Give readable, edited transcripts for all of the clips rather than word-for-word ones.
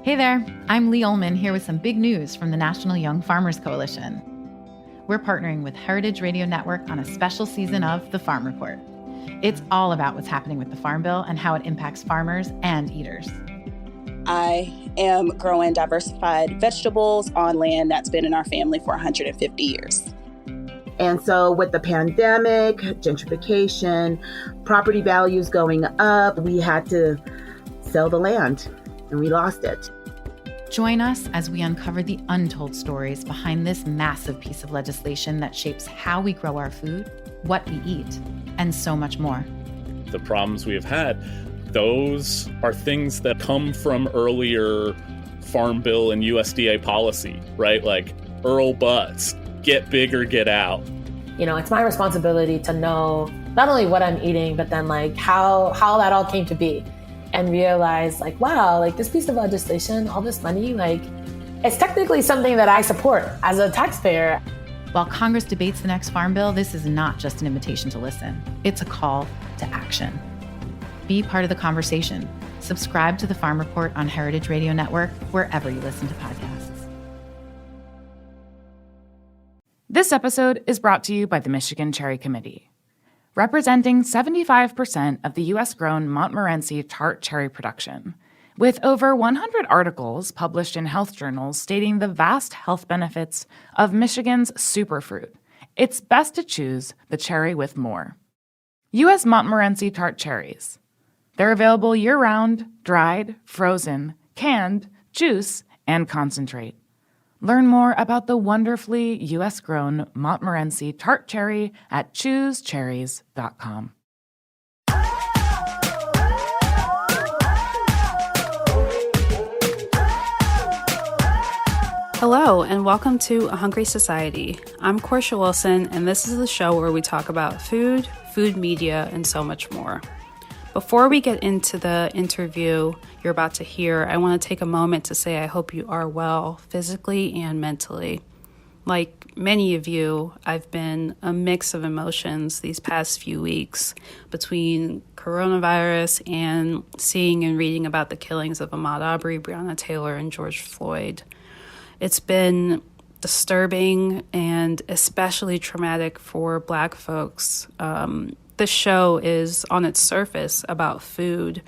Hey there, I'm Lee Ullman here with some big news from the National Young Farmers Coalition. We're partnering with Heritage Radio Network on a special season of The Farm Report. It's all about what's happening with the Farm Bill and how it impacts farmers and eaters. I am growing diversified vegetables on land that's been in our family for 150 years. And so with the pandemic, gentrification, property values going up, we had to sell the land and we lost it. Join us as we uncover the untold stories behind this massive piece of legislation that shapes how we grow our food, what we eat, and so much more. The problems we have had, those are things that come from earlier Farm Bill and USDA policy, right? Like Earl Butz, get big or get out. You know, it's my responsibility to know not only what I'm eating, but then like how that all came to be. And realize like, wow, like this piece of legislation, all this money, like it's technically something that I support as a taxpayer. While Congress debates the next Farm Bill, this is not just an invitation to listen. It's a call to action. Be part of the conversation. Subscribe to the Farm Report on Heritage Radio Network, wherever you listen to podcasts. This episode is brought to you by the Michigan Cherry Committee. Representing 75% of the U.S.-grown Montmorency tart cherry production, with over 100 articles published in health journals stating the vast health benefits of Michigan's superfruit, it's best to choose the cherry with more. U.S. Montmorency tart cherries. They're available year-round, dried, frozen, canned, juice, and concentrate. Learn more about the wonderfully U.S.-grown Montmorency tart cherry at choosecherries.com. Hello, and welcome to A Hungry Society. I'm Portia Wilson, and this is the show where we talk about food, food media, and so much more. Before we get into the interview you're about to hear, I want to take a moment to say I hope you are well physically and mentally. Like many of you, I've been a mix of emotions these past few weeks between coronavirus and seeing and reading about the killings of Ahmaud Arbery, Breonna Taylor, and George Floyd. It's been disturbing and especially traumatic for Black folks. This show is, on its surface, about food,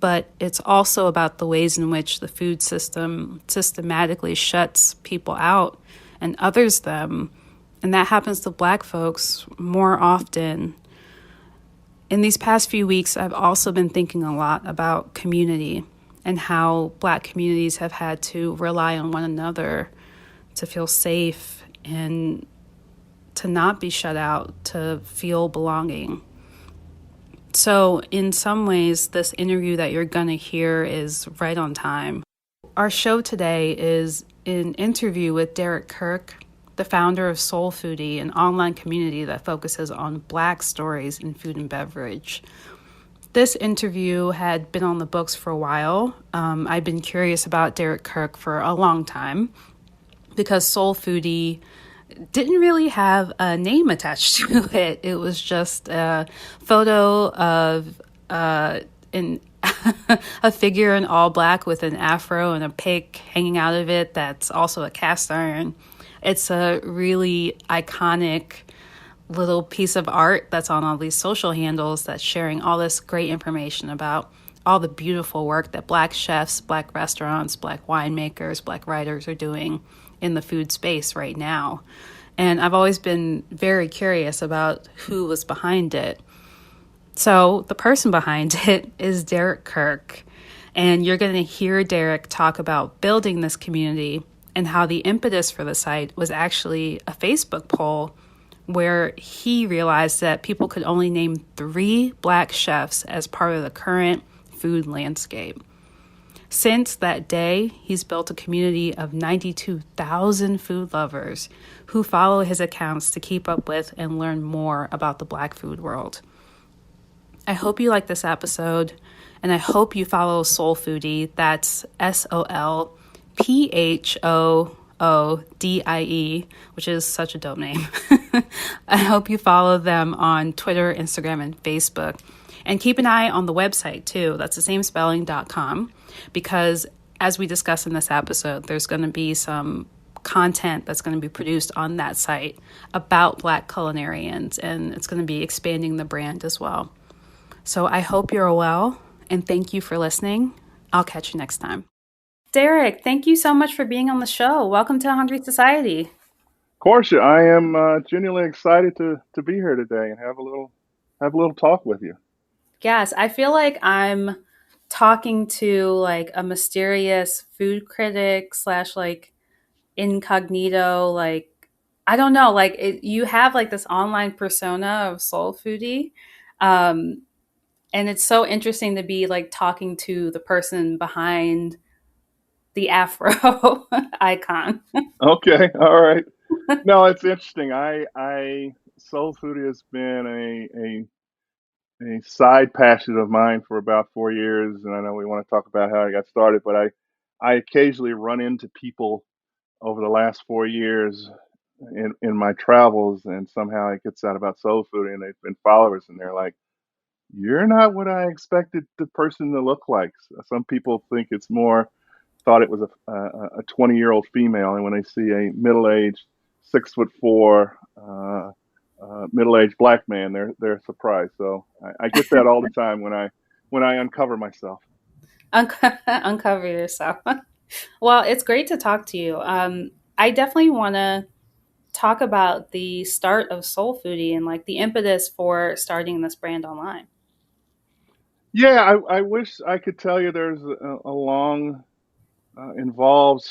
but it's also about the ways in which the food system systematically shuts people out and others them, and that happens to Black folks more often. In these past few weeks, I've also been thinking a lot about community and how Black communities have had to rely on one another to feel safe and to not be shut out, to feel belonging. So in some ways, this interview that you're going to hear is right on time. Our show today is an interview with Derek Kirk, the founder of soulPhoodie, an online community that focuses on Black stories in food and beverage. This interview had been on the books for a while. I'd been curious about Derek Kirk for a long time because soulPhoodie didn't really have a name attached to it. It was just a photo of a figure in all black with an afro and a pick hanging out of it that's also a cast iron. It's a really iconic little piece of art that's on all these social handles that's sharing all this great information about all the beautiful work that Black chefs, Black restaurants, Black winemakers, Black writers are doing in the food space right now. And I've always been very curious about who was behind it. So the person behind it is Derek Kirk. And you're going to hear Derek talk about building this community and how the impetus for the site was actually a Facebook poll where he realized that people could only name 3 Black chefs as part of the current food landscape. Since that day, he's built a community of 92,000 food lovers who follow his accounts to keep up with and learn more about the Black food world. I hope you like this episode, and I hope you follow soulPhoodie. That's SOLPHOODIE, which is such a dope name. I hope you follow them on Twitter, Instagram, and Facebook. And keep an eye on the website, too. That's the same spelling.com, because as we discussed in this episode, there's going to be some content that's going to be produced on that site about Black culinarians, and it's going to be expanding the brand as well. So I hope you're well, and thank you for listening. I'll catch you next time. Derek, thank you so much for being on the show. Welcome to Hungry Society. Portia, I am genuinely excited to be here today and have a little talk with you. Yes, I feel like I'm talking to like a mysterious food critic / like incognito, like I don't know, like you have like this online persona of soulPhoodie, and it's so interesting to be like talking to the person behind the Afro icon. Okay, all right. No, it's interesting. I soulPhoodie has been a side passion of mine for about 4 years, and I know we want to talk about how I got started, but I occasionally run into people over the last 4 years in my travels, and somehow it gets out about soulPhoodie, and they've been followers, and they're like, "You're not what I expected the person to look like." Some people think it's more thought it was a 20-year-old female, and when they see a middle-aged 6'4" middle-aged black man, they're surprised. So I get that all the time when I uncover myself. Uncover yourself. Well, it's great to talk to you. I definitely want to talk about the start of soulPhoodie and like the impetus for starting this brand online. Yeah, I wish I could tell you there's a long involved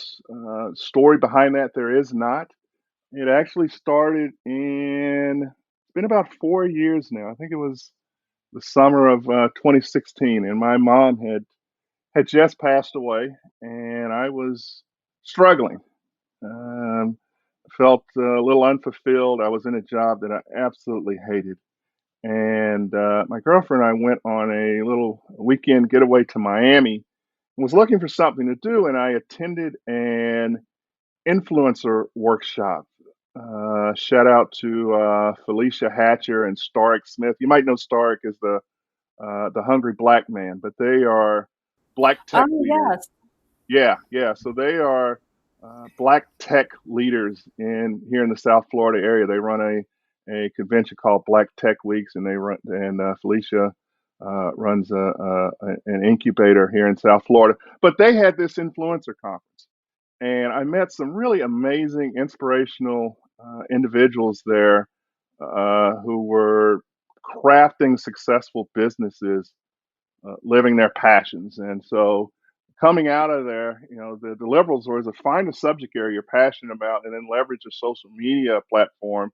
story behind that. There is not. It actually started it's been about 4 years now. I think it was the summer of 2016, and my mom had just passed away, and I was struggling. Um, felt a little unfulfilled. I was in a job that I absolutely hated, and my girlfriend and I went on a little weekend getaway to Miami. Was looking for something to do, and I attended an influencer workshop. Shout out to Felicia Hatcher and Stark Smith. You might know Stark as the hungry black man, but they are black tech leaders. Yes. Yeah. So they are black tech leaders here in the South Florida area. They run a convention called Black Tech Weeks, and Felicia runs an incubator here in South Florida. But they had this influencer conference, and I met some really amazing, inspirational individuals there who were crafting successful businesses, living their passions. And so, coming out of there, the deliverables was to find a subject area you're passionate about, and then leverage a social media platform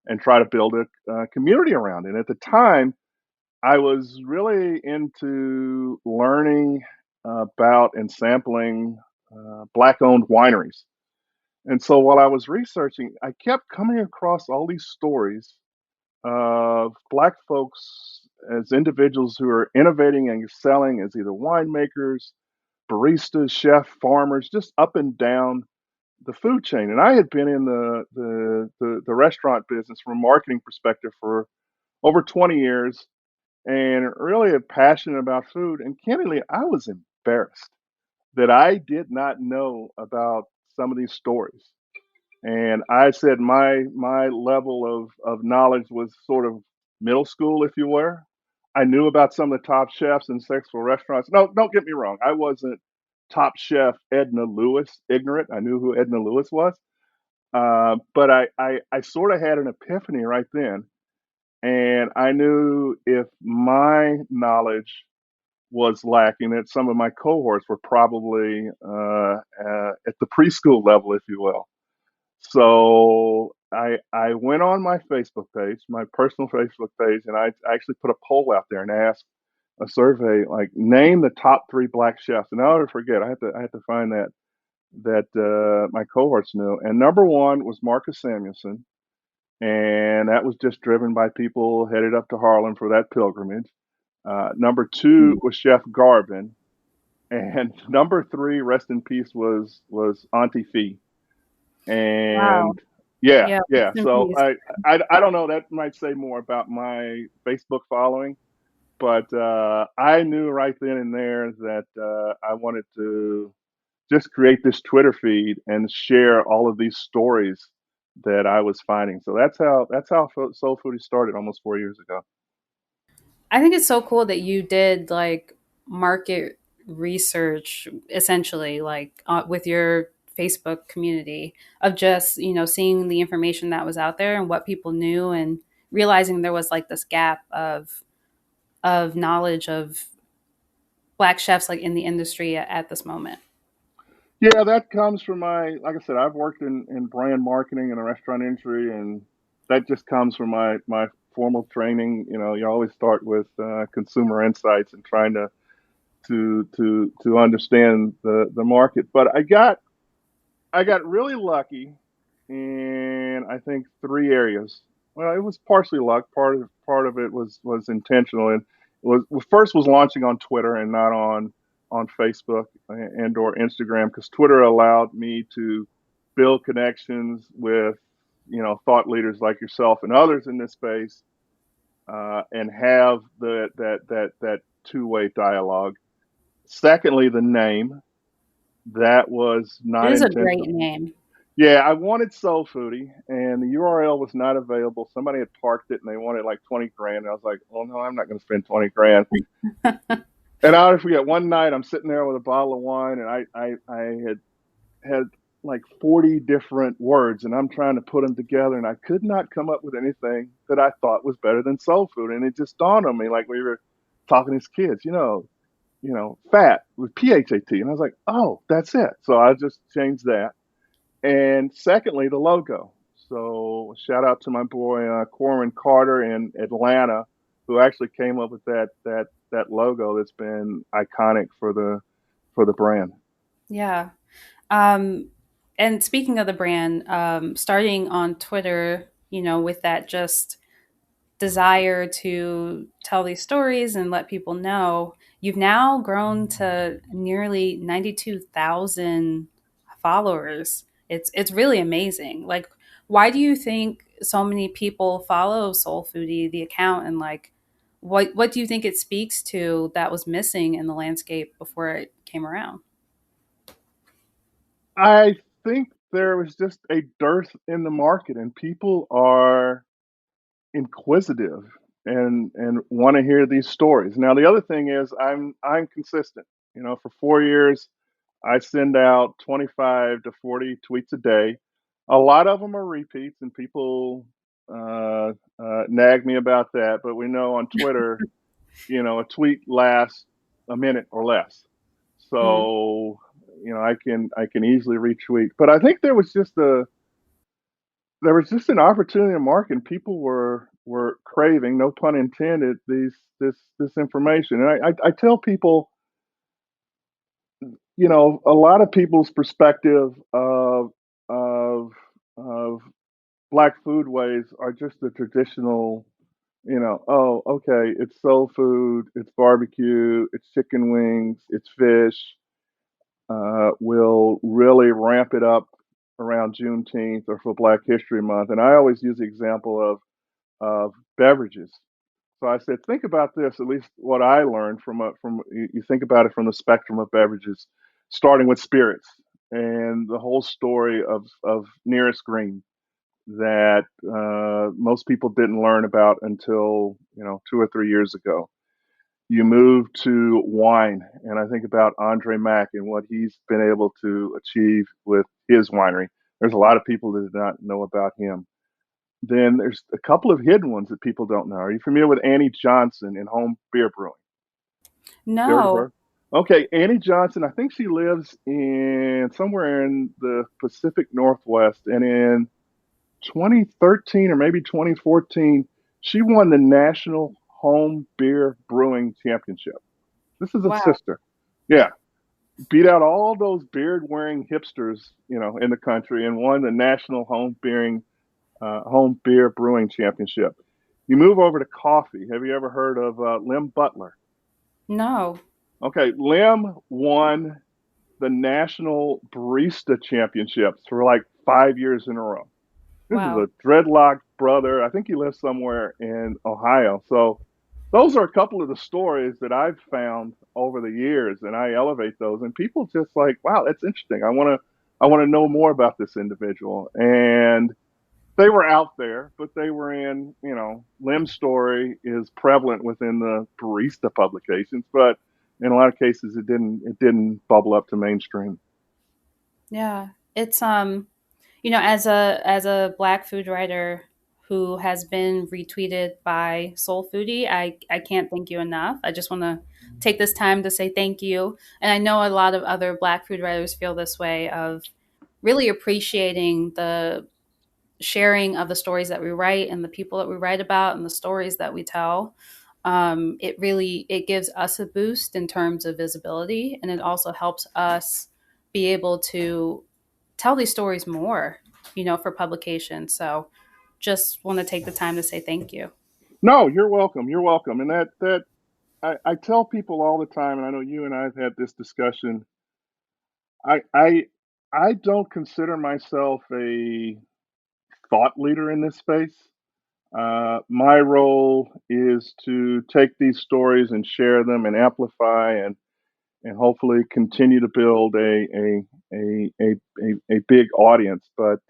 and try to build a community around it. And at the time, I was really into learning about and sampling Black-owned wineries. And so while I was researching, I kept coming across all these stories of Black folks as individuals who are innovating and excelling as either winemakers, baristas, chef, farmers, just up and down the food chain. And I had been in the restaurant business from a marketing perspective for over 20 years and really passionate about food. And candidly, I was embarrassed that I did not know about some of these stories. And I said my level of knowledge was sort of middle school, if you were. I knew about some of the top chefs and successful restaurants. No, don't get me wrong. I wasn't top chef Edna Lewis ignorant. I knew who Edna Lewis was. But I sort of had an epiphany right then. And I knew if my knowledge was lacking, that some of my cohorts were probably at the preschool level, if you will. So I went on my Facebook page, my personal Facebook page, and I actually put a poll out there and asked a survey like, name the top 3 Black chefs. And I'll never forget. I had to find that my cohorts knew. And number 1 was Marcus Samuelson, and that was just driven by people headed up to Harlem for that pilgrimage. Number 2 was Chef Garvin, and number 3, rest in peace, was Auntie Fee. Wow. And yeah. So Peace. I don't know. That might say more about my Facebook following, but I knew right then and there that I wanted to just create this Twitter feed and share all of these stories that I was finding. So that's how Soul Foodie started almost 4 years ago. I think it's so cool that you did like market research essentially, like with your Facebook community of just, seeing the information that was out there and what people knew and realizing there was like this gap of knowledge of Black chefs like in the industry at this moment. Yeah, that comes from like I said, I've worked in brand marketing in the restaurant industry, and that just comes from my formal training. You always start with consumer insights and trying to understand the market. But I got really lucky in I think three areas. Well, it was partially luck. Part of it was intentional, and first was launching on Twitter and not on Facebook and or Instagram, because Twitter allowed me to build connections with thought leaders like yourself and others in this space, and have that two-way dialogue. Secondly, the name. That was It not is a great intentional. name. Yeah, I wanted Soul Foodie, and the URL was not available. Somebody had parked it, and they wanted like 20 grand. And I was like, "Oh no, I'm not going to spend 20 grand." And I'll never forget, one night I'm sitting there with a bottle of wine, and I had like 40 different words, and I'm trying to put them together, and I could not come up with anything that I thought was better than soul food. And it just dawned on me, like we were talking as kids, fat with PHAT. And I was like, oh, that's it. So I just changed that. And secondly, the logo. So shout out to my boy Corwin Carter in Atlanta, who actually came up with that logo that's been iconic for the brand. Yeah. And speaking of the brand, starting on Twitter, with that just desire to tell these stories and let people know, you've now grown to nearly 92,000 followers. It's really amazing. Like, why do you think so many people follow Soul Foodie, the account, and like, what do you think it speaks to that was missing in the landscape before it came around? I think there was just a dearth in the market, and people are inquisitive and want to hear these stories. Now, the other thing is I'm consistent. For 4 years, I send out 25 to 40 tweets a day. A lot of them are repeats, and people nag me about that. But we know on Twitter, a tweet lasts a minute or less. Mm. So, I can easily retweet. But I think there was just an opportunity in the market, and people were craving, no pun intended, this information. And I tell people, a lot of people's perspective of black foodways are just the traditional, oh, okay, it's soul food, it's barbecue, it's chicken wings, it's fish. We'll really ramp it up around Juneteenth or for Black History Month. And I always use the example of beverages. So I said, think about this. At least what I learned from you think about it from the spectrum of beverages, starting with spirits and the whole story of Nearest Green that most people didn't learn about until 2 or 3 years ago. You move to wine, and I think about Andre Mack and what he's been able to achieve with his winery. There's a lot of people that do not know about him. Then there's a couple of hidden ones that people don't know. Are you familiar with Annie Johnson in home beer brewing? You heard of No. her? Okay, Annie Johnson, I think she lives in somewhere in the Pacific Northwest, and in 2013 or maybe 2014, she won the National Home Beer Brewing Championship. This is a Wow. sister. Yeah. Beat out all those beard wearing hipsters, in the country, and won the National Home Beer Brewing Championship. You move over to coffee. Have you ever heard of Lim Butler? No. Okay, Lim won the National Barista Championships for like 5 years in a row. This is Wow. a dreadlocked brother. I think he lives somewhere in Ohio. So those are a couple of the stories that I've found over the years, and I elevate those, and people just like, wow, that's interesting. I want to know more about this individual. And they were out there, but they were in, Lim's story is prevalent within the barista publications, but in a lot of cases it didn't bubble up to mainstream. Yeah. It's as a Black food writer who has been retweeted by soulPhoodie, I can't thank you enough. I just want to take this time to say thank you. And I know a lot of other Black food writers feel this way, of really appreciating the sharing of the stories that we write and the people that we write about and the stories that we tell. It gives us a boost in terms of visibility, and it also helps us be able to tell these stories more, for publication. So just want to take the time to say thank you. No, you're welcome. You're welcome. And that I tell people all the time, and I know you and I have had this discussion. I don't consider myself a thought leader in this space. My role is to take these stories and share them and amplify and hopefully continue to build a big audience. But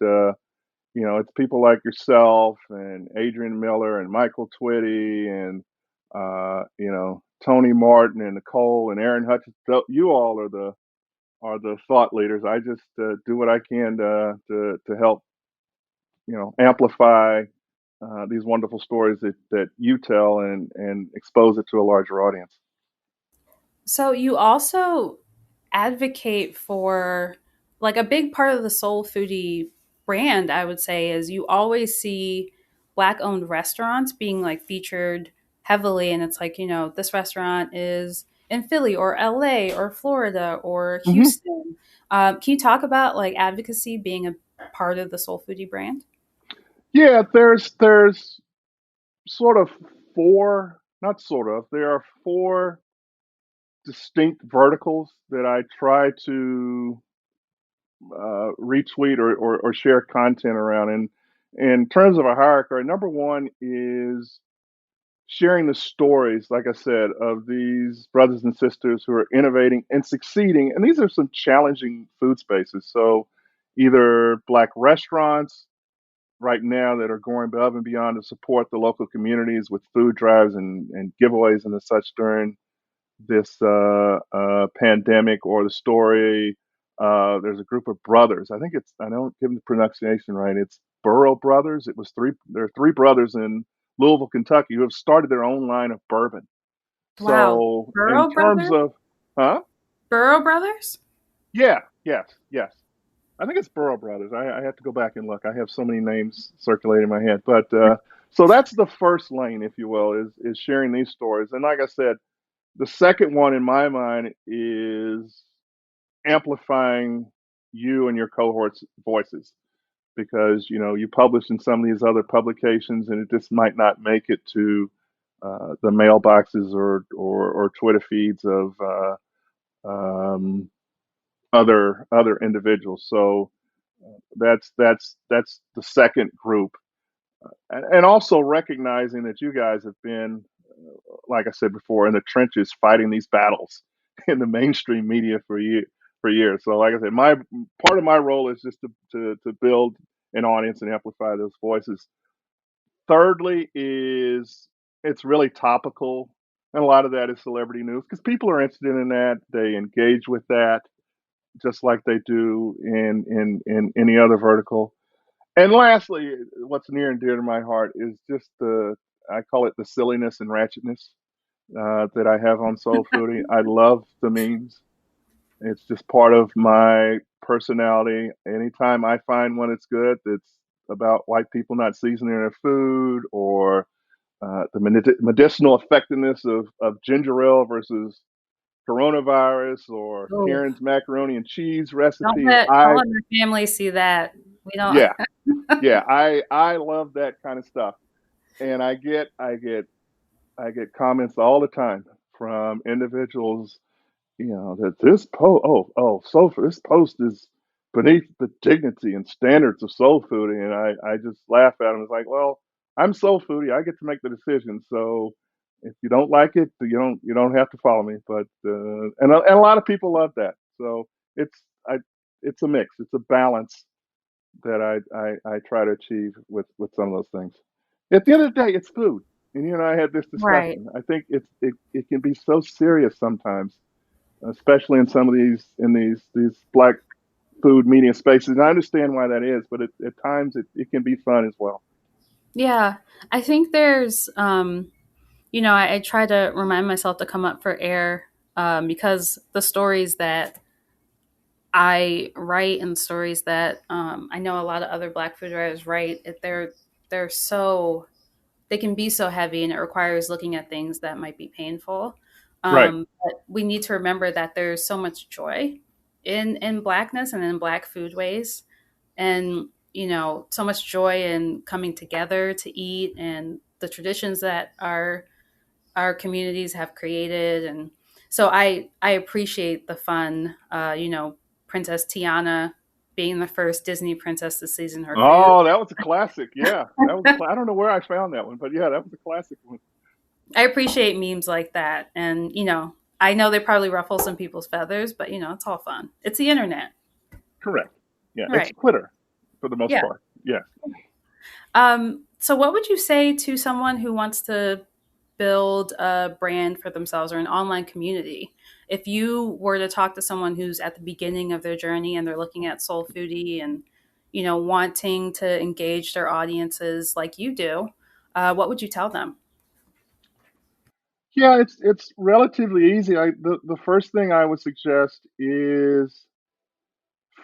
it's people like yourself and Adrian Miller and Michael Twitty and Tony Martin and Nicole and Aaron Hutchins. You all are the thought leaders. I just do what I can to help amplify these wonderful stories that you tell and expose it to a larger audience. So you also advocate for, like, a big part of the soulPhoodie brand, I would say, is you always see Black owned restaurants being like featured heavily. And it's like, this restaurant is in Philly or LA or Florida or Houston. Can you talk about like advocacy being a part of the soulPhoodie brand? Yeah, there's sort of four, not sort of, there are four distinct verticals that I try to retweet or share content around. And in terms of a hierarchy, number one is sharing the stories, like I said, of these brothers and sisters who are innovating and succeeding. And these are some challenging food spaces. So either Black restaurants right now that are going above and beyond to support the local communities with food drives and giveaways and the such during this pandemic, or the story. There's a group of brothers. I don't give them the pronunciation right. It's Burrow Brothers. There are three brothers in Louisville, Kentucky, who have started their own line of bourbon. Wow. So Burrow in terms Brothers? of, Burrow Brothers? yeah, yes. I think it's Burrow Brothers. I have to go back and look. I have so many names circulating in my head. But so that's the first lane, if you will, is sharing these stories. And like I said, the second one in my mind is amplifying you and your cohort's voices, because you publish in some of these other publications and it just might not make it to the mailboxes or Twitter feeds of other individuals. So that's the second group, and also recognizing that you guys have been, like I said before, in the trenches fighting these battles in the mainstream media for years. So, like I said, my part of my role is just to build an audience and amplify those voices. Thirdly, is it's really topical, and a lot of that is celebrity news because people are interested in that. They engage with that just like they do in any other vertical. And lastly, what's near and dear to my heart is just I call it the silliness and ratchetness that I have on soulPhoodie. I love the memes. It's just part of my personality. Anytime I find one that's good, that's about white people not seasoning their food, or the medicinal effectiveness of ginger ale versus coronavirus, or Oh, Karen's macaroni and cheese don't recipe. let don't let my family see that. We don't. Yeah, yeah, I love that kind of stuff, and I get comments all the time from individuals, that this post, this post is beneath the dignity and standards of soulPhoodie, and I just laugh at them. It's like, well, I'm soulPhoodie, I get to make the decision, so If you don't like it, you don't have to follow me. But and a lot of people love that. So it's I it's a mix. It's a balance that I try to achieve with some of those things. At the end of the day, it's food. And you and I had this Right. discussion. I think it can be so serious sometimes, especially in some of these black food media spaces. And I understand why that is, but at times it can be fun as well. Yeah. I think there's, I try to remind myself to come up for air because the stories that I write and stories that I know a lot of other Black food writers write, they're so they can be so heavy, and it requires looking at things that might be painful. Right. But we need to remember that there's so much joy in Blackness and in Black foodways, and so much joy in coming together to eat and the traditions that our communities have created. And so I appreciate the fun. Princess Tiana being the first Disney princess to season her food. Oh, that was a classic. Yeah, that was. I don't know where I found that one, but yeah, that was a classic one. I appreciate memes like that, and I know they probably ruffle some people's feathers, but it's all fun. It's the internet. Correct. Yeah, it's Right. Twitter for the most Yeah. part. Yeah. So what would you say to someone who wants to build a brand for themselves or an online community? If you were to talk to someone who's at the beginning of their journey and they're looking at soulPhoodie and wanting to engage their audiences like you do, what would you tell them? Yeah, it's relatively easy. The first thing I would suggest is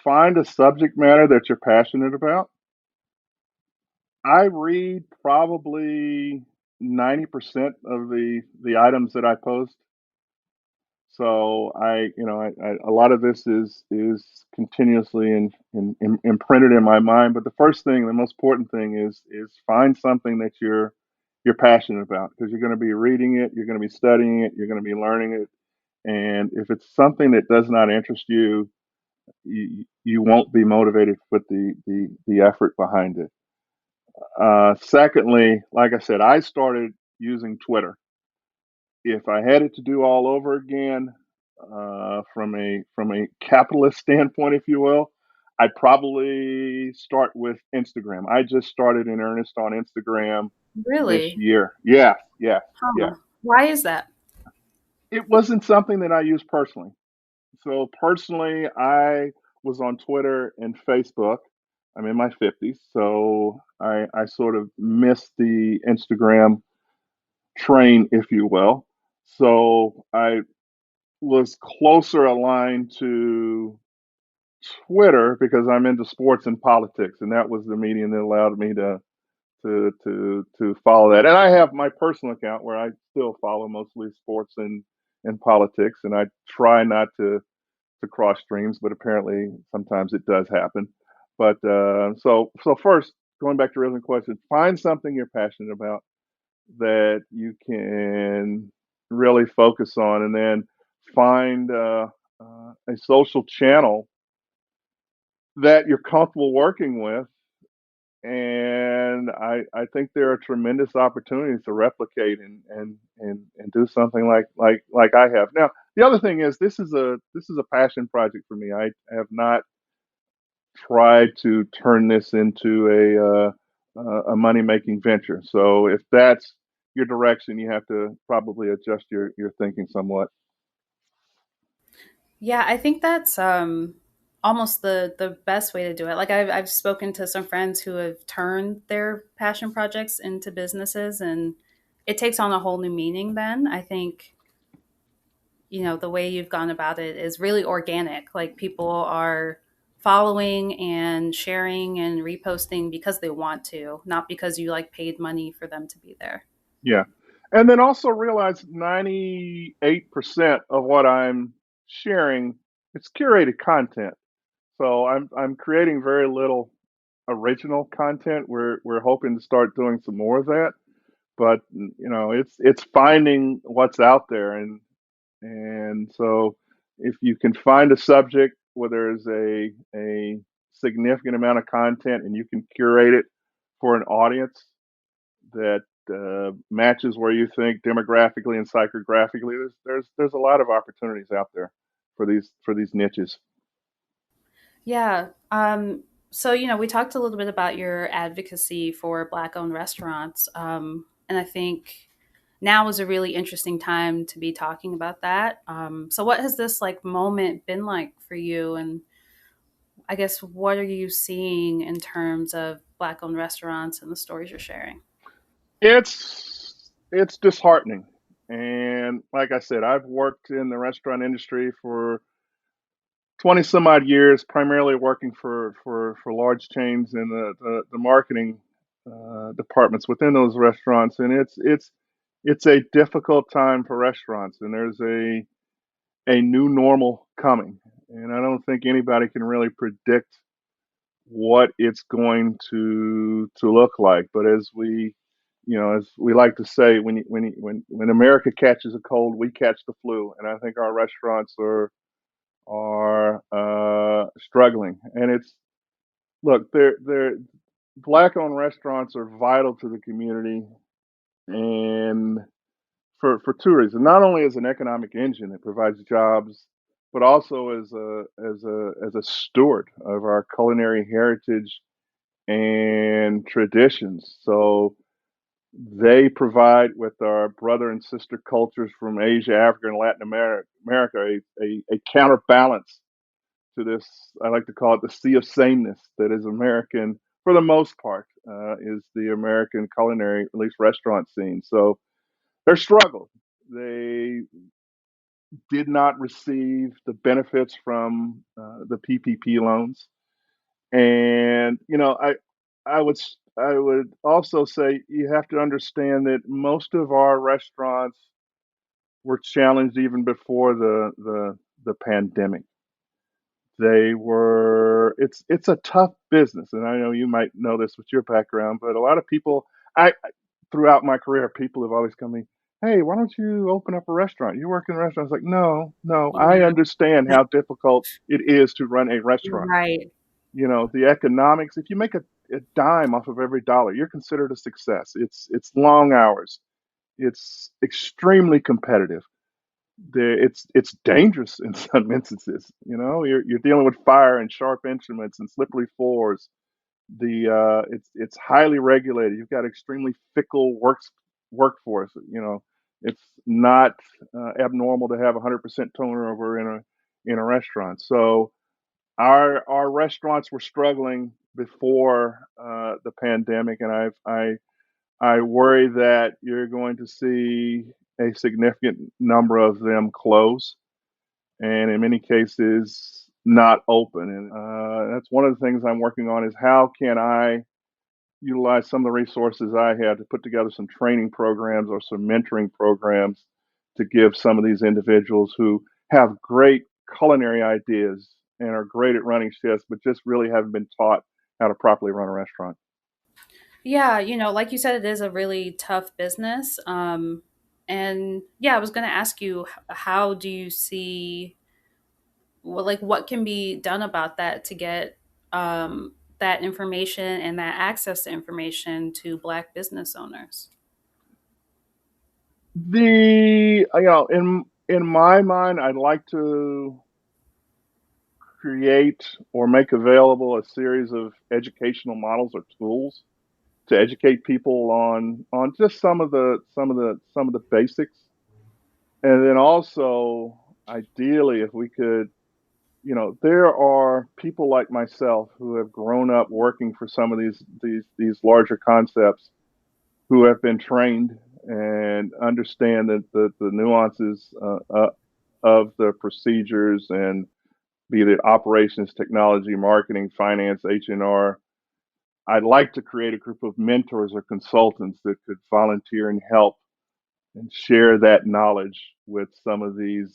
find a subject matter that you're passionate about. I read probably 90% of the items that I post. So a lot of this is continuously imprinted in my mind. But the first thing, the most important thing is find something that you're passionate about, because you're going to be reading it, you're going to be studying it, you're going to be learning it. And if it's something that does not interest you, you won't be motivated to put the effort behind it. Secondly, like I said, I started using Twitter. If I had it to do all over again, from a capitalist standpoint, if you will, I'd probably start with Instagram. I just started in earnest on Instagram this Really? year. Yeah, yeah, yeah. Huh. Why is that? It wasn't something that I used personally. So personally, I was on Twitter and Facebook. I'm in my 50s, so I sort of missed the Instagram train, if you will. So I was closer aligned to Twitter because I'm into sports and politics, and that was the medium that allowed me to follow that. And I have my personal account where I still follow mostly sports and politics, and I try not to cross streams, but apparently sometimes it does happen. But so first, going back to your original question, find something you're passionate about that you can really focus on, and then find a social channel that you're comfortable working with. And I think there are tremendous opportunities to replicate and do something like I have. Now, the other thing is this is a passion project for me. I have not tried to turn this into a money making venture. So if that's your direction, you have to probably adjust your thinking somewhat. Yeah, I think that's almost the best way to do it. Like I've spoken to some friends who have turned their passion projects into businesses, and it takes on a whole new meaning then. I think the way you've gone about it is really organic. Like people are following and sharing and reposting because they want to, not because you like paid money for them to be there. Yeah. And then also realize 98% of what I'm sharing, it's curated content. So I'm creating very little original content. We're hoping to start doing some more of that. But it's finding what's out there, and so if you can find a subject where there's a significant amount of content and you can curate it for an audience that matches where you think demographically and psychographically. There's a lot of opportunities out there for these niches. Yeah. So, we talked a little bit about your advocacy for Black-owned restaurants. And I think now is a really interesting time to be talking about that. So what has this moment been like for you? And I guess, what are you seeing in terms of Black-owned restaurants and the stories you're sharing? It's disheartening. And like I said, I've worked in the restaurant industry for 20 some odd years, primarily working for large chains in the marketing departments within those restaurants. And it's a difficult time for restaurants, and there's a new normal coming. And I don't think anybody can really predict what it's going to look like. But as we like to say, when America catches a cold, we catch the flu. And I think our restaurants are struggling. And they're Black-owned restaurants are vital to the community, and for two reasons. Not only as an economic engine, it provides jobs, but also as a steward of our culinary heritage and traditions. So they provide, with our brother and sister cultures from Asia, Africa, and Latin America, a counterbalance to this. I like to call it the sea of sameness that is American, for the most part, is the American culinary, at least restaurant scene. So they're struggled. They did not receive the benefits from the PPP loans, and I would also say you have to understand that most of our restaurants were challenged even before the pandemic. It's a tough business, and I know you might know this with your background, but a lot of people, throughout my career, people have always come to me, "Hey, why don't you open up a restaurant? You work in a restaurant." I was like, no, I Yeah. understand how difficult it is to run a restaurant. Right. The economics, if you make a dime off of every dollar, you're considered a success. It's long hours. It's extremely competitive. It's dangerous in some instances. You're dealing with fire and sharp instruments and slippery floors. It's highly regulated. You've got extremely fickle workforce. It's not abnormal to have 100% turnover in a restaurant. So our restaurants were struggling before the pandemic, and I worry that you're going to see a significant number of them close, and in many cases not open. And that's one of the things I'm working on, is how can I utilize some of the resources I have to put together some training programs or some mentoring programs to give some of these individuals who have great culinary ideas and are great at running chefs, but just really haven't been taught how to properly run a restaurant. Yeah, like you said, it is a really tough business. And yeah, I was going to ask you, how do you see, well, what can be done about that to get that information and that access to information to Black business owners? In my mind, I'd like to create or make available a series of educational models or tools to educate people on just some of the basics. And then also, ideally, if we could, there are people like myself who have grown up working for some of these larger concepts, who have been trained and understand that the nuances of the procedures, and be it operations, technology, marketing, finance, H&R. I'd like to create a group of mentors or consultants that could volunteer and help and share that knowledge with some of these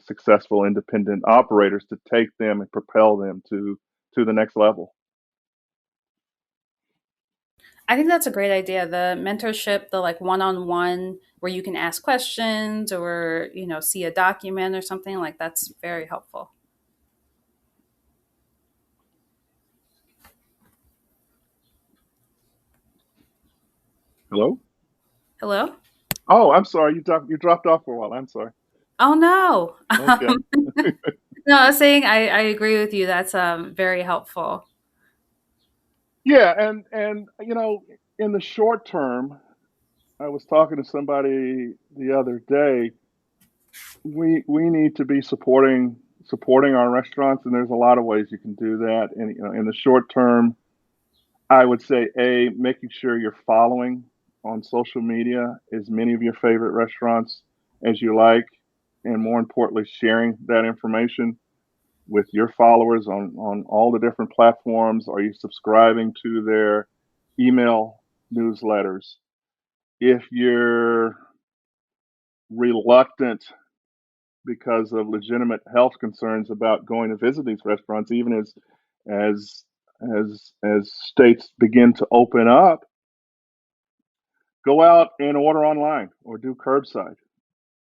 successful independent operators, to take them and propel them to the next level. I think that's a great idea. The mentorship, the one-on-one where you can ask questions or, see a document or something, that's very helpful. Hello? Hello? Oh, I'm sorry. You dropped off for a while. I'm sorry. Oh no. Okay. No, I was saying I agree with you. That's very helpful. Yeah, and in the short term, I was talking to somebody the other day. We need to be supporting our restaurants, and there's a lot of ways you can do that. And in the short term, I would say making sure you're following on social media as many of your favorite restaurants as you like, and more importantly, sharing that information with your followers on all the different platforms. Are you subscribing to their email newsletters? If you're reluctant because of legitimate health concerns about going to visit these restaurants, even as as states begin to open up, go out and order online or do curbside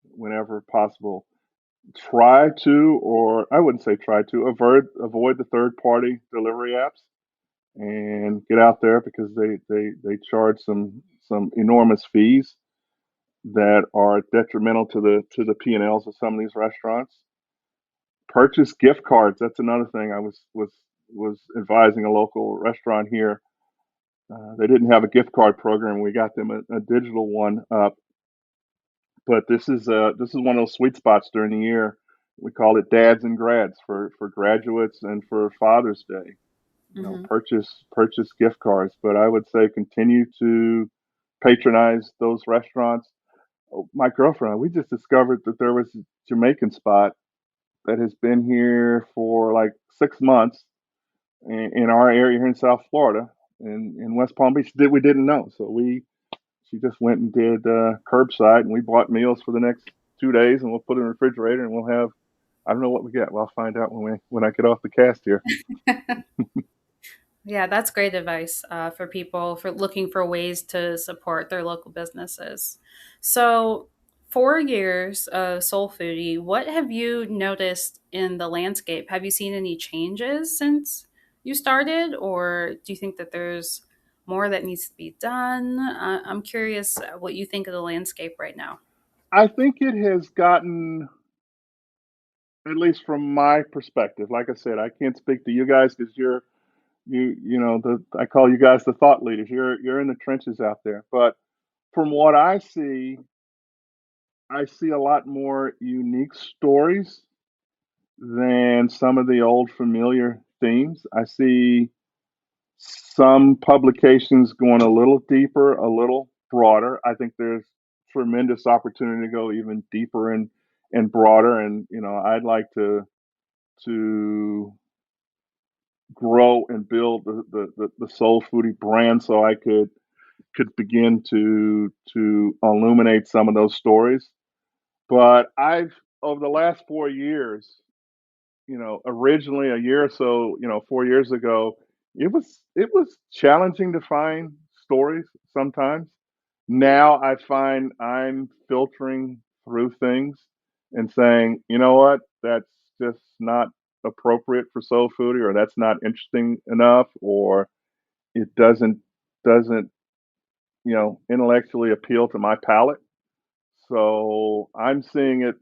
whenever possible. Try to, or I wouldn't say try to, avoid the third party delivery apps and get out there because they charge some enormous fees that are detrimental to the P&Ls of some of these restaurants. Purchase gift cards. That's another thing. I was advising a local restaurant here. They didn't have a gift card program. We got them a digital one up, but this is one of those sweet spots during the year. We call it dads and grads for graduates and for Father's Day. Mm-hmm. Purchase gift cards. But I would say continue to patronize those restaurants. Oh, my girlfriend, we just discovered that there was a Jamaican spot that has been here for like 6 months in our area here in South Florida, in West Palm Beach, that we didn't know. So she just went and did curbside, and we bought meals for the next 2 days, and we'll put it in the refrigerator, and we'll have. I don't know what we get. Well, I'll find out when I get off the cast here. Yeah, that's great advice for people for looking for ways to support their local businesses. So, 4 years of soulPhoodie, what have you noticed in the landscape? Have you seen any changes since you started, or do you think that there's more that needs to be done? I'm curious what you think of the landscape right now. I think it has gotten, at least from my perspective. Like I said, I can't speak to you guys because I call you guys the thought leaders. You're in the trenches out there. But from what I see a lot more unique stories than some of the old familiar themes. I see some publications going a little deeper, a little broader. I think there's tremendous opportunity to go even deeper and broader. And I'd like to grow and build the Soul Foodie brand so I could begin to illuminate some of those stories. But I've over the last 4 years, originally a year or so, 4 years ago, it was challenging to find stories sometimes. Now I find I'm filtering through things and saying, you know what, that's just not appropriate for Soul Foodie, or that's not interesting enough, or it doesn't intellectually appeal to my palate. So I'm seeing it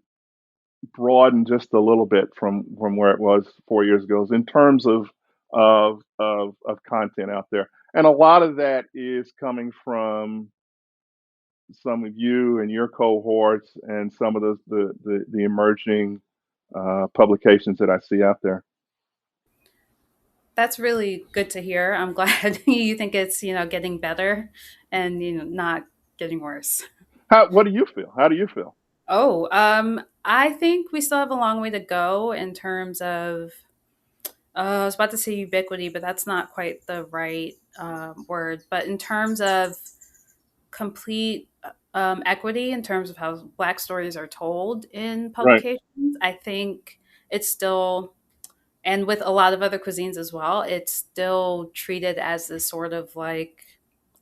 broaden just a little bit from where it was 4 years ago in terms of content out there, and a lot of that is coming from some of you and your cohorts and some of the emerging publications that I see out there. That's really good to hear. I'm glad you think it's, getting better and, not getting worse. What do you feel? How do you feel? Oh, I think we still have a long way to go in terms of, I was about to say ubiquity, but that's not quite the right word. But in terms of complete equity, in terms of how Black stories are told in Right, publications, I think it's still, and with a lot of other cuisines as well, it's still treated as this sort of like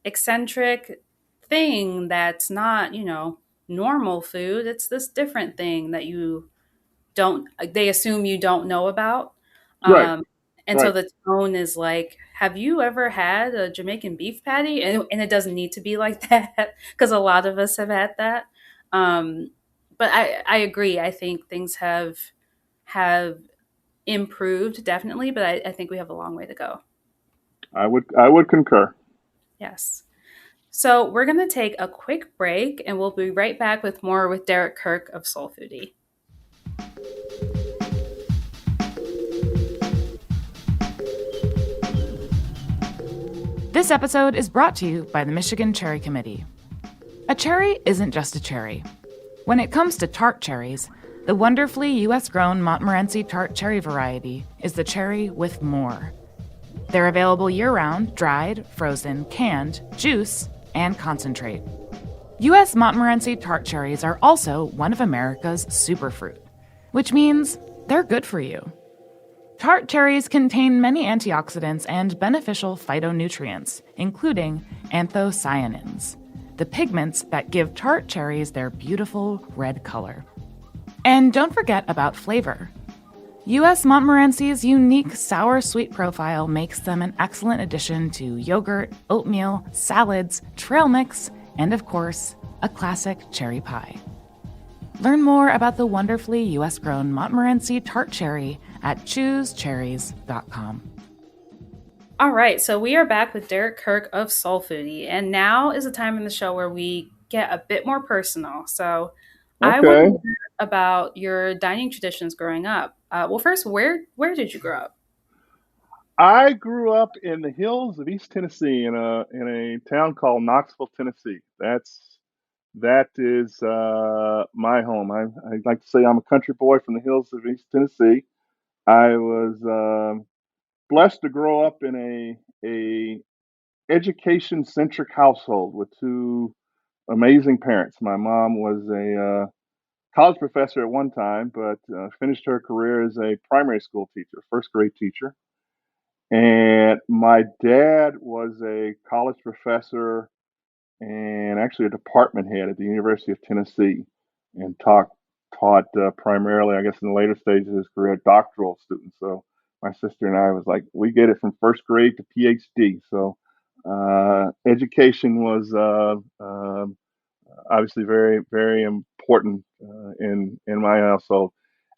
eccentric thing that's not, normal food. It's this different thing that you don't, they assume you don't know about. right. Um, And so Right. the tone is like, have you ever had a Jamaican beef patty? And it doesn't need to be like that because a lot of us have had that. Um, but I agree. I think things have improved definitely, but I think we have a long way to go. I would concur. Yes. So we're going to take a quick break and we'll be right back with more with Derek Kirk of Soul Foodie. This episode is brought to you by the Michigan Cherry Committee. A cherry isn't just a cherry. When it comes to tart cherries, the wonderfully U.S.-grown Montmorency tart cherry variety is the cherry with more. They're available year-round, dried, frozen, canned, juice, and concentrate. U.S. Montmorency tart cherries are also one of America's superfruit, which means they're good for you. Tart cherries contain many antioxidants and beneficial phytonutrients, including anthocyanins, the pigments that give tart cherries their beautiful red color. And don't forget about flavor. U.S. Montmorency's unique sour-sweet profile makes them an excellent addition to yogurt, oatmeal, salads, trail mix, and of course, a classic cherry pie. Learn more about the wonderfully U.S.-grown Montmorency tart cherry at choosecherries.com. All right, so we are back with Derek Kirk of Soul Foodie, and now is a time in the show where we get a bit more personal. So I want to Okay. hear about your dining traditions growing up. Well, first, where did you grow up? I grew up in the hills of East Tennessee in a town called Knoxville, Tennessee. That is my home. I like to say I'm a country boy from the hills of East Tennessee. I was blessed to grow up in a education centric household with two amazing parents. My mom was a college professor at one time, but finished her career as a primary school teacher, first grade teacher. And my dad was a college professor and actually a department head at the University of Tennessee, and taught primarily, I guess, in the later stages of his career, doctoral students. So my sister and I was like, we get it from first grade to PhD. So education was obviously very, very important in my household.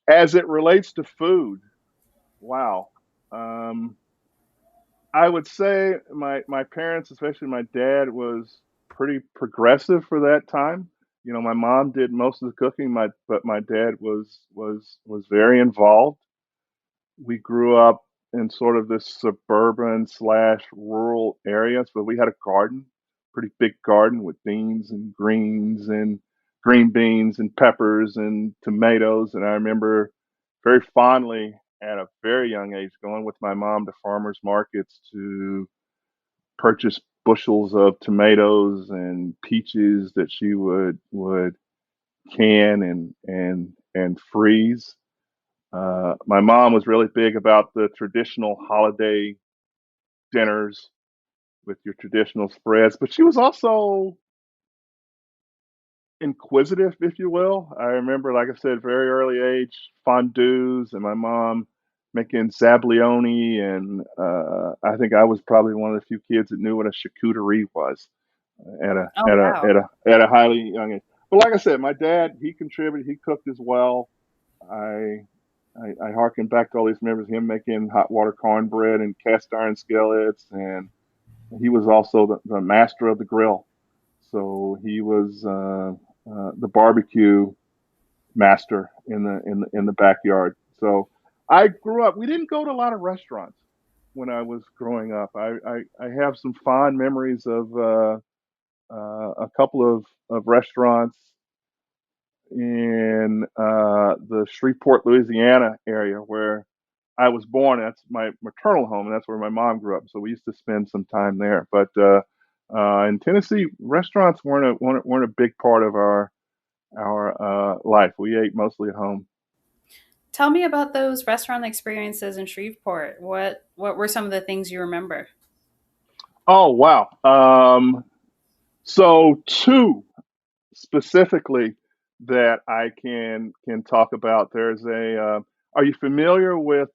As it relates to food, wow. Um, I would say my parents, especially my dad, was pretty progressive for that time. You know, my mom did most of the cooking, but my dad was very involved. We grew up in sort of this suburban slash rural area, so we had a garden, pretty big garden with beans and greens and green beans and peppers and tomatoes. And I remember very fondly at a very young age going with my mom to farmers markets to purchase bushels of tomatoes and peaches that she would can and freeze. My mom was really big about the traditional holiday dinners with your traditional spreads, but she was also inquisitive, if you will. I remember, like I said, very early age fondues, and my mom making sablioni, and I think I was probably one of the few kids that knew what a charcuterie was at a Oh, at a wow. at a at a highly young age. But like I said, my dad, he contributed. He cooked as well. I I harken back to all these memories of him making hot water cornbread and cast iron skillets, and he was also the master of the grill. So he was the barbecue master in the backyard. So I grew up. We didn't go to a lot of restaurants when I was growing up. I have some fond memories of a couple of restaurants in the Shreveport, Louisiana area where I was born. That's my maternal home, and that's where my mom grew up. So we used to spend some time there. But in Tennessee, restaurants weren't a big part of our life. We ate mostly at home. Tell me about those restaurant experiences in Shreveport. What were some of the things you remember? Oh wow! So two specifically that I can talk about. There's a. Are you familiar with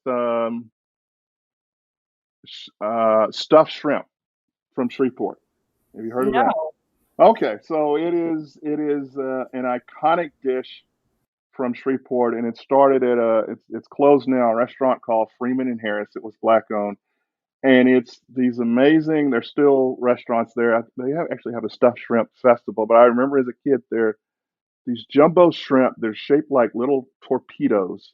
stuffed shrimp from Shreveport. Have you heard of that? No. Okay, so it is an iconic dish from Shreveport, and it started at it's closed now, a restaurant called Freeman and Harris. It was black owned, and it's these amazing. There's still restaurants there. They actually have a stuffed shrimp festival, but I remember as a kid there these jumbo shrimp. They're shaped like little torpedoes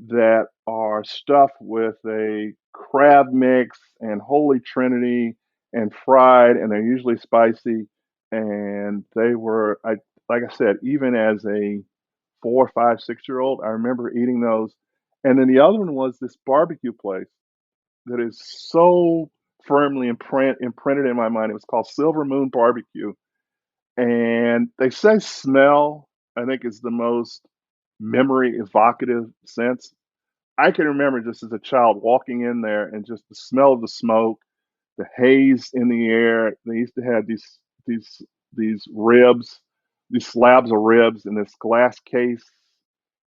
that are stuffed with a crab mix and holy trinity and fried, and they're usually spicy. And they were, like I said, even as a 4, 5, 6 year old, I remember eating those. And then the other one was this barbecue place that is so firmly imprinted in my mind. It was called Silver Moon Barbecue, and they say smell, I think, is the most memory evocative sense. I can remember just as a child walking in there and just the smell of the smoke, the haze in the air. They used to have these these ribs, these slabs of ribs in this glass case,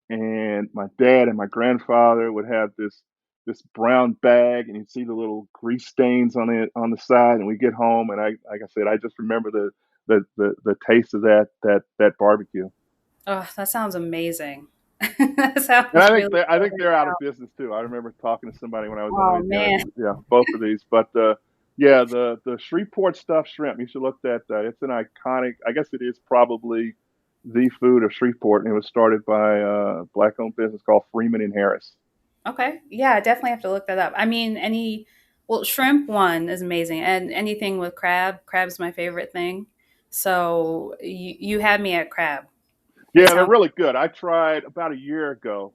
and my dad and my grandfather would have this brown bag, and you'd see the little grease stains on the side. And we get home, and I like I said, I just remember the taste of that barbecue. Oh, that sounds amazing. That sounds And really I think good. they're out of business too. I remember talking to somebody when I was in Oh Louisiana. man. Yeah, both of these, but yeah, the Shreveport stuffed shrimp. You should look at that. It's an iconic. I guess it is probably the food of Shreveport, and it was started by a black-owned business called Freeman and Harris. Okay. Yeah, I definitely have to look that up. I mean, well, shrimp one is amazing, and anything with crab. Crab's my favorite thing. So you had me at crab. It Yeah, they're sounds. really good. I tried about a year ago.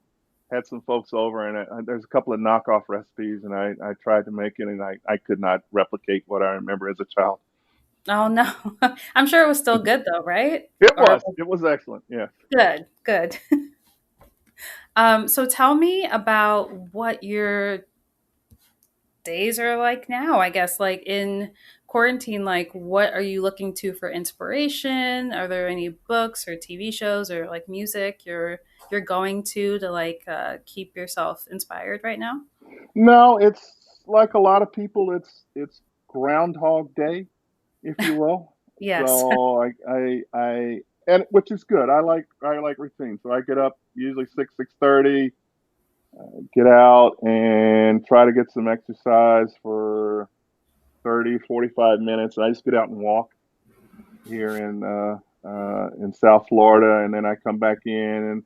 Had some folks over, and there's a couple of knockoff recipes, and I tried to make it, and I could not replicate what I remember as a child. Oh no, I'm sure it was still good though, right? It Or was. It was excellent. Yeah. good, good. So tell me about what your days are like now, I guess, like in quarantine, like what are you looking to for inspiration? Are there any books or TV shows or like music you're going to like keep yourself inspired right now? No, it's like a lot of people. It's Groundhog Day, if you will. Yes. So and which is good. I like routine. So I get up usually 6:30, get out and try to get some exercise for 30, 45 minutes. I just get out and walk here in South Florida, and then I come back in and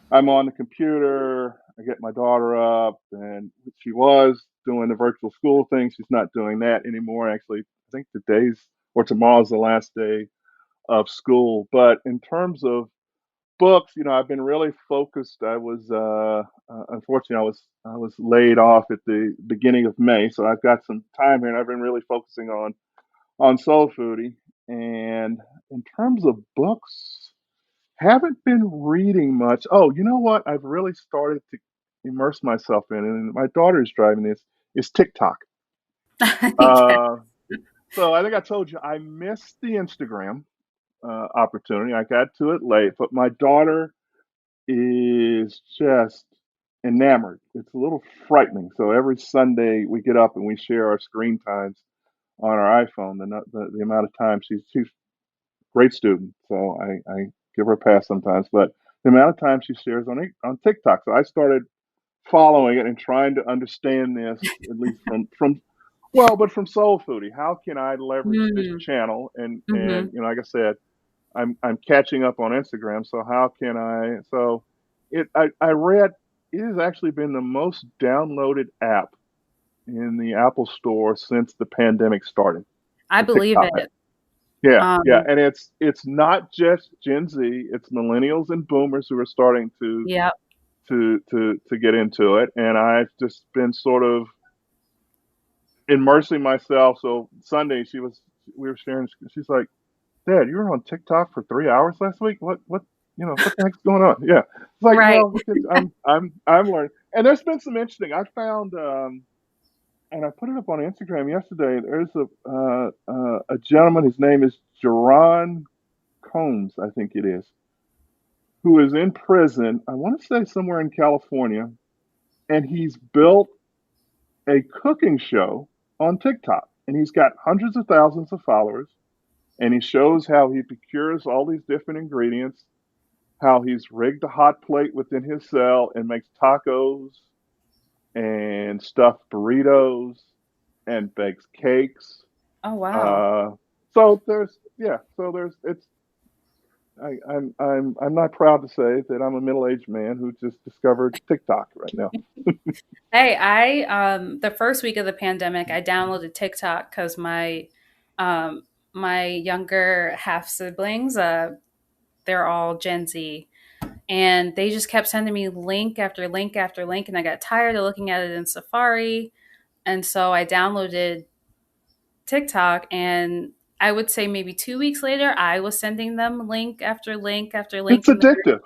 I'm on the computer. I get my daughter up, and she was doing the virtual school thing. She's not doing that anymore. Actually, I think today's or tomorrow's the last day of school. But in terms of books, I've been really focused. I was unfortunately I was laid off at the beginning of May, so I've got some time here, and I've been really focusing on Soul Foodie. And in terms of books, haven't been reading much. Oh, you know what? I've really started to immerse myself in, and my daughter's driving this, is TikTok. Yeah. Uh, so I think I told you I missed the Instagram opportunity. I got to it late, but my daughter is just enamored. It's a little frightening. So every Sunday we get up and we share our screen times on our iPhone. The amount of time she's a great student, so I give her a pass sometimes. But the amount of time she shares on TikTok. So I started following it and trying to understand this at least from well, but from Soul Foodie. How can I leverage this Mm. channel? And Hmm. like I said, I'm catching up on Instagram. So how can I? So I read it has actually been the most downloaded app in the Apple Store since the pandemic started. I The believe TikTok app. it. Yeah, yeah, Um, and it's not just Gen Z. It's millennials and boomers who are starting to yeah. get into it, and I've just been sort of immersing myself. So Sunday, we were sharing. She's like, "Dad, you were on TikTok for 3 hours last week. What the heck's going on?" Yeah, it's like, Right. well, because I'm learning, and there's been some interesting. I found, and I put it up on Instagram yesterday. There's a gentleman. His name is Jerron Combs, I think it is, who is in prison. I want to say somewhere in California, and he's built a cooking show on TikTok, and he's got hundreds of thousands of followers, and he shows how he procures all these different ingredients, how he's rigged a hot plate within his cell and makes tacos and stuffed burritos and bakes cakes. Oh wow. So there's it's I'm not proud to say that I'm a middle-aged man who just discovered TikTok right now. Hey, I the first week of the pandemic, I downloaded TikTok because my younger half siblings, they're all Gen Z, and they just kept sending me link after link after link, and I got tired of looking at it in Safari, and so I downloaded TikTok, and I would say maybe 2 weeks later, I was sending them link after link after link. It's addictive,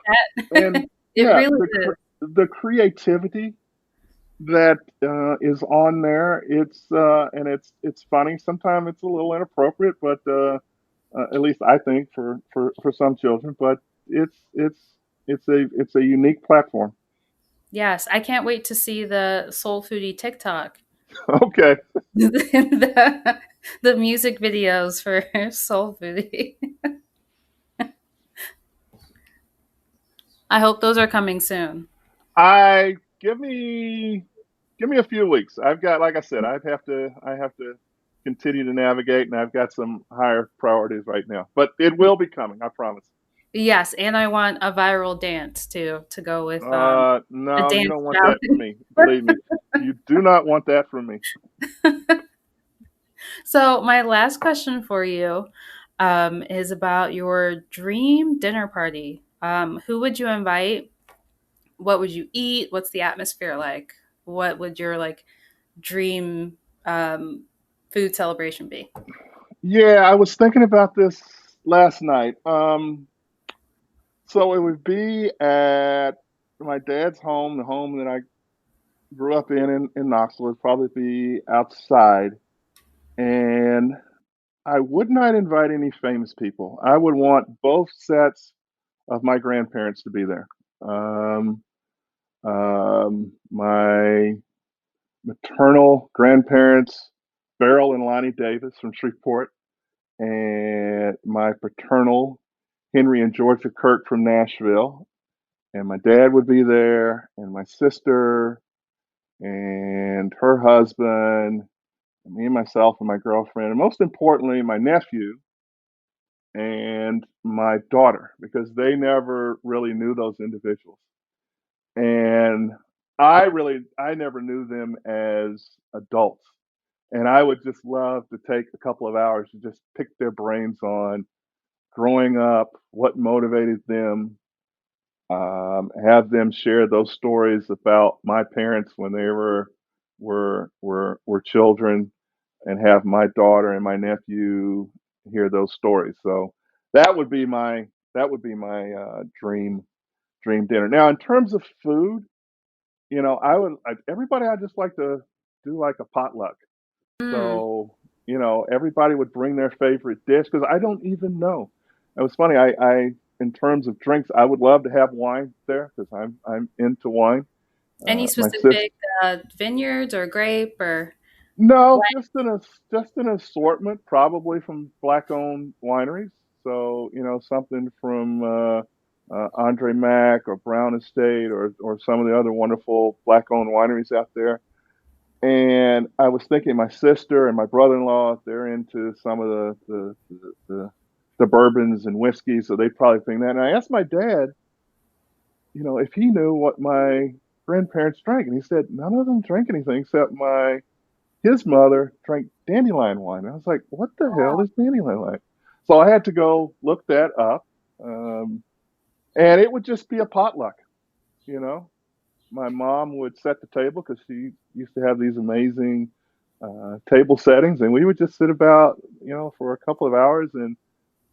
and it yeah, really is. the creativity that is on there. And it's funny. Sometimes it's a little inappropriate, but at least I think for some children. But it's a unique platform. Yes, I can't wait to see the soulPhoodie TikTok. Okay. the music videos for soulPhoodie. I hope those are coming soon. Give me a few weeks. I've got, like I said, I have to continue to navigate, and I've got some higher priorities right now. But it will be coming, I promise. Yes, and I want a viral dance to go with. No, you don't want that from me. Believe me, you do not want that from me. So my last question for you is about your dream dinner party. Who would you invite? What would you eat? What's the atmosphere like? What would your dream food celebration be? Yeah, I was thinking about this last night. So it would be at my dad's home, the home that I grew up in Knoxville. It'd probably be outside. And I would not invite any famous people. I would want both sets of my grandparents to be there. My maternal grandparents, Beryl and Lonnie Davis from Shreveport, and my paternal, Henry and Georgia Kirk from Nashville. And my dad would be there, and my sister, and her husband, and me and myself and my girlfriend, and most importantly, my nephew and my daughter, because they never really knew those individuals. And I never knew them as adults. And I would just love to take a couple of hours to just pick their brains on growing up, what motivated them, have them share those stories about my parents when they were children, and have my daughter and my nephew hear those stories. So that would be my dream dinner. Now, in terms of food, everybody, I just like to do like a potluck. So, everybody would bring their favorite dish, because I don't even know. It was funny. I in terms of drinks, I would love to have wine there, because I'm into wine. Any specific vineyards or grape or? No, just an assortment, probably from black-owned wineries. So something from Andre Mack or Brown Estate, or some of the other wonderful black-owned wineries out there. And I was thinking, my sister and my brother-in-law, they're into some of the bourbons and whiskey, so they'd probably think that. And I asked my dad, if he knew what my grandparents drank, and he said none of them drank anything except his mother drank dandelion wine. And I was like, what the hell is dandelion wine? So I had to go look that up, and it would just be a potluck, My mom would set the table, because she used to have these amazing table settings, and we would just sit about, for a couple of hours, and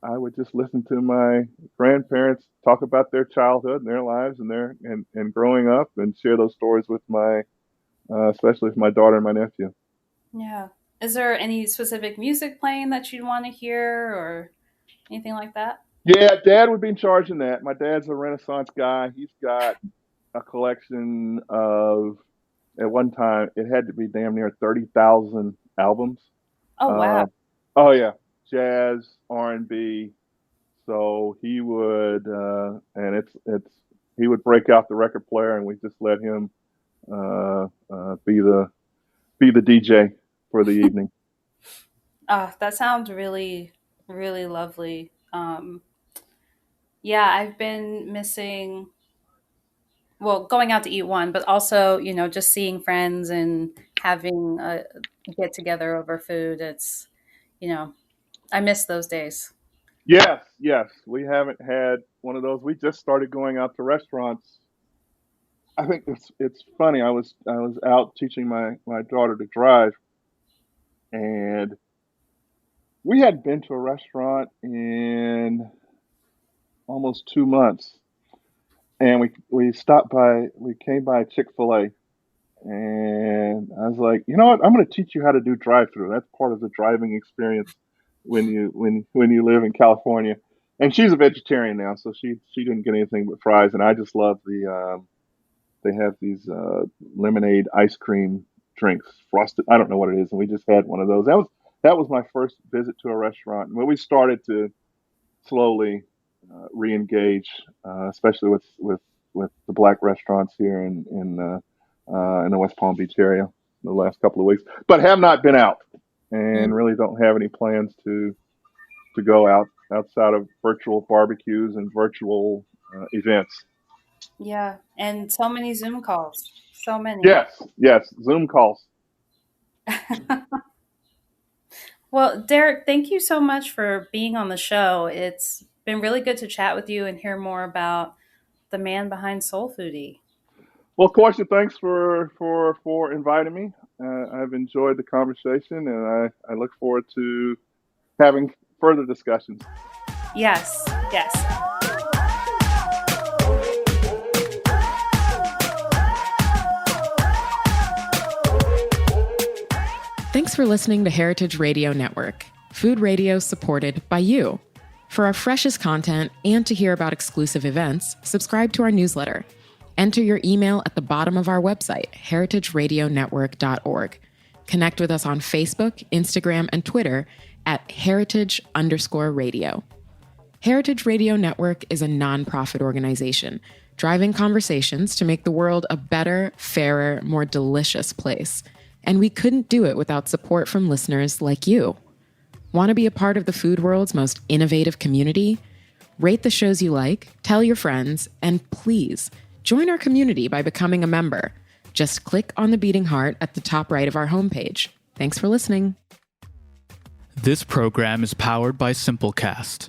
I would just listen to my grandparents talk about their childhood and their lives and and growing up, and share those stories with especially with my daughter and my nephew. Yeah. Is there any specific music playing that you'd want to hear or anything like that? Yeah, Dad would be in charge of that. My dad's a Renaissance guy. He's got a collection of at one time, it had to be damn near 30,000 albums. Oh, wow. Oh yeah, jazz, R&B. So he would, and he would break out the record player, and we just let him be the DJ for the evening. That sounds really, really lovely. Yeah, I've been missing, well, going out to eat one, but also, just seeing friends and having a get together over food. It's, I miss those days. Yes, we haven't had one of those. We just started going out to restaurants. I think it's funny. I was out teaching my daughter to drive, and we hadn't been to a restaurant in almost 2 months. And we came by Chick-fil-A, and I was like, you know what? I'm going to teach you how to do drive-through. That's part of the driving experience when you live in California. And she's a vegetarian now, so she didn't get anything but fries. And I just love they have these lemonade ice cream drinks, frosted. I don't know what it is, and we just had one of those. That was my first visit to a restaurant. When we started to slowly re-engage, especially with the Black restaurants here in the West Palm Beach area the last couple of weeks, but have not been out and really don't have any plans to go outside of virtual barbecues and virtual events. Yeah, and so many Zoom calls. So many. Yes, Zoom calls. Well, Derek, thank you so much for being on the show. It's been really good to chat with you and hear more about the man behind soulPhoodie. Well, Portia, thanks for inviting me. I've enjoyed the conversation, and I look forward to having further discussions. Yes. Thanks for listening to Heritage Radio Network, food radio supported by you. For our freshest content and to hear about exclusive events, subscribe to our newsletter. Enter your email at the bottom of our website, heritageradionetwork.org. Connect with us on Facebook, Instagram, and Twitter at heritage_radio. Heritage Radio Network is a nonprofit organization driving conversations to make the world a better, fairer, more delicious place. And we couldn't do it without support from listeners like you. Want to be a part of the food world's most innovative community? Rate the shows you like, tell your friends, and please join our community by becoming a member. Just click on the beating heart at the top right of our homepage. Thanks for listening. This program is powered by Simplecast.